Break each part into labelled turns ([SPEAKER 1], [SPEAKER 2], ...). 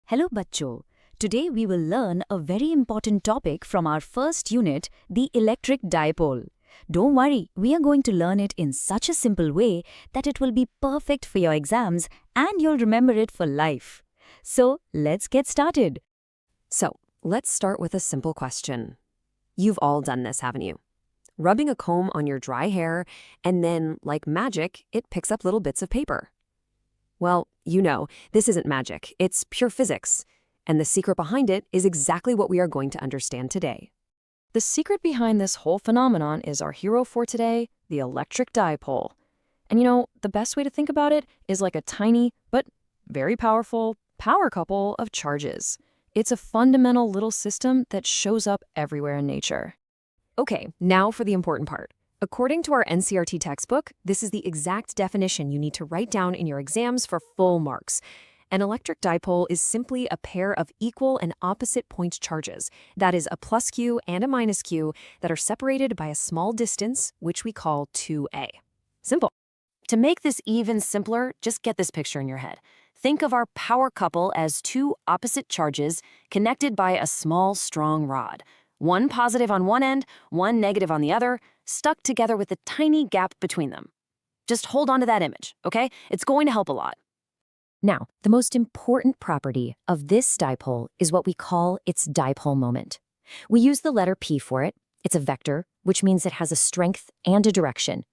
[SPEAKER 1] Hello bachcho. Today we will learn a very important topic from our first unit, the electric dipole. Don't worry, we are going to learn it in such a simple way that it will be perfect for your exams and you'll remember it for life. So, let's get started.
[SPEAKER 2] So, let's start with a simple question. You've all done this, haven't you? Rubbing a comb on your dry hair, and then, like magic, it picks up little bits of paper. Well, you know, this isn't magic, it's pure physics. And the secret behind it is exactly what we are going to understand today.
[SPEAKER 3] The secret behind this whole phenomenon is our hero for today, the electric dipole. And you know, the best way to think about it is like a tiny, but very powerful, power couple of charges. It's a fundamental little system that shows up everywhere in nature.
[SPEAKER 2] Okay, now for the important part. According to our NCERT textbook, this is the exact definition you need to write down in your exams for full marks. An electric dipole is simply a pair of equal and opposite point charges, that is, a plus q and a minus q, that are separated by a small distance, which we call 2a. Simple. To make this even simpler, just get this picture in your head. Think of our power couple as two opposite charges connected by a small, strong rod. One positive on one end, one negative on the other, stuck together with a tiny gap between them. Just hold on to that image, okay? It's going to help a lot. Now, the most important property of this dipole is what we call its dipole moment. We use the letter P for it. It's a vector, which means it has a strength and a direction.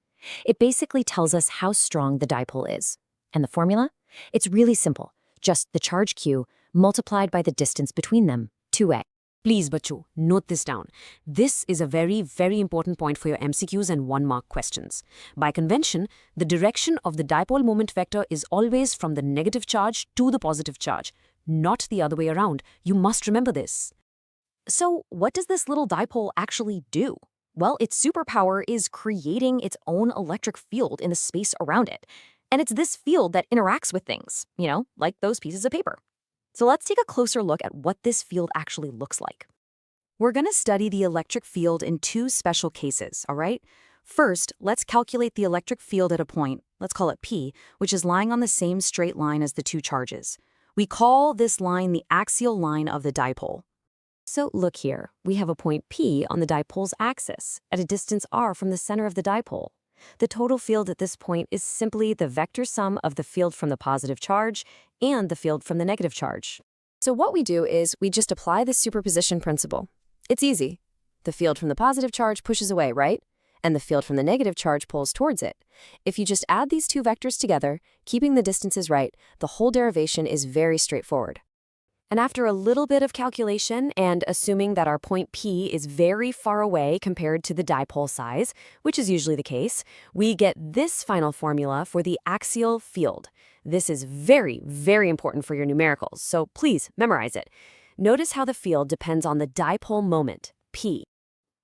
[SPEAKER 2] It basically tells us how strong the dipole is. And the formula? It's really simple. Just the charge Q multiplied by the distance between them, 2a. Please, bachcho, note this down. This is a very, very important point for your MCQs and one-mark questions. By convention, the direction of the dipole moment vector is always from the negative charge to the positive charge, not the other way around. You must remember this. So, what does this little dipole actually do? Well, its superpower is creating its own electric field in the space around it. And it's this field that interacts with things, like those pieces of paper. So let's take a closer look at what this field actually looks like. We're going to study the electric field in two special cases, all right? First, let's calculate the electric field at a point, let's call it P, which is lying on the same straight line as the two charges. We call this line the axial line of the dipole. So look here, we have a point P on the dipole's axis, at a distance r from the center of the dipole. The total field at this point is simply the vector sum of the field from the positive charge and the field from the negative charge.
[SPEAKER 3] So what we do is we just apply the superposition principle. It's easy. The field from the positive charge pushes away, right? And the field from the negative charge pulls towards it. If you just add these two vectors together, keeping the distances right, the whole derivation is very straightforward. And after a little bit of calculation, and assuming that our point P is very far away compared to the dipole size, which is usually the case, we get this final formula for the axial field. This is very, very important for your numericals, so please memorize it. Notice how the field depends on the dipole moment, P.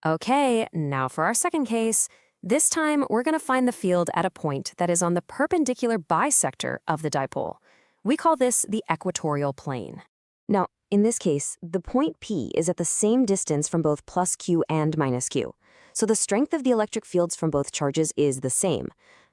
[SPEAKER 3] Okay, now for our second case. This time, we're going to find the field at a point that is on the perpendicular bisector of the dipole. We call this the equatorial plane. Now, in this case, the point P is at the same distance from both plus Q and minus Q. So the strength of the electric fields from both charges is the same.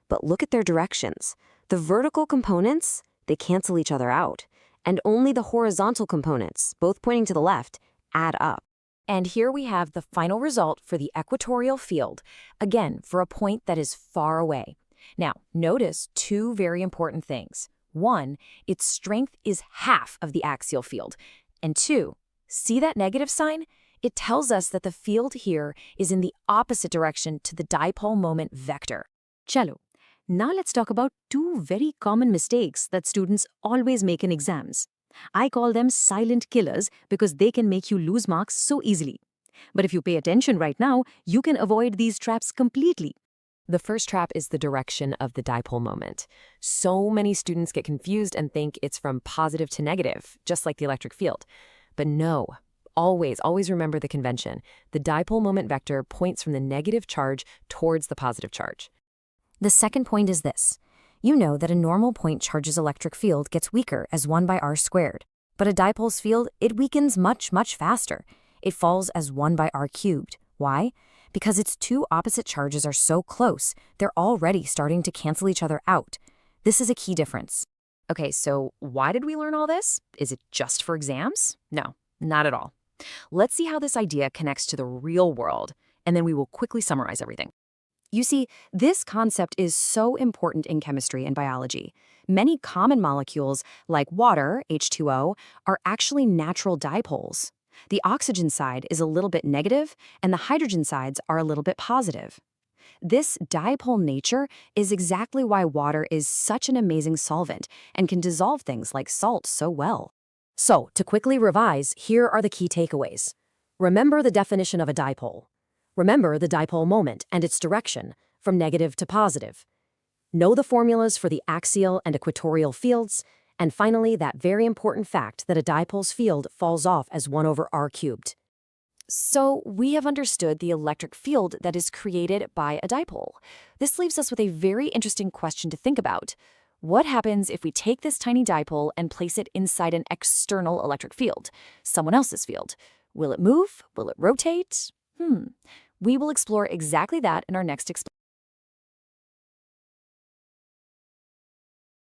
[SPEAKER 3] But look at their directions. The vertical components, they cancel each other out. And only the horizontal components, both pointing to the left, add up. And here we have the final result for the equatorial field, again, for a point that is far away. Now, notice two very important things. One, its strength is half of the axial field. And two, see that negative sign? It tells us that the field here is in the opposite direction to the dipole moment vector. Chalo, now let's talk about two very common mistakes that students always make in exams. I call them silent killers because they can make you lose marks so easily. But if you pay attention right now, you can avoid these traps completely. The first trap is the direction of the dipole moment. So many students get confused and think it's from positive to negative, just like the electric field. But no, always remember the convention. The dipole moment vector points from the negative charge towards the positive charge. The second point is this. You know that a normal point charge's electric field gets weaker as 1 by r squared. But a dipole's field, it weakens much, much faster. It falls as 1 by r cubed. Why? Because its two opposite charges are so close, they're already starting to cancel each other out. This is a key difference.
[SPEAKER 2] Okay, so why did we learn all this? Is it just for exams? No, not at all. Let's see how this idea connects to the real world, and then we will quickly summarize everything. You see, this concept is so important in chemistry and biology. Many common molecules, like water, H2O, are actually natural dipoles. The oxygen side is a little bit negative, and the hydrogen sides are a little bit positive. This dipole nature is exactly why water is such an amazing solvent and can dissolve things like salt so well. So, to quickly revise, here are the key takeaways. Remember the definition of a dipole. Remember the dipole moment and its direction, from negative to positive. Know the formulas for the axial and equatorial fields. And finally, that very important fact that a dipole's field falls off as 1 over r cubed. So we have understood the electric field that is created by a dipole. This leaves us with a very interesting question to think about. What happens if we take this tiny dipole and place it inside an external electric field, someone else's field? Will it move? Will it rotate? We will explore exactly that in our next experiment.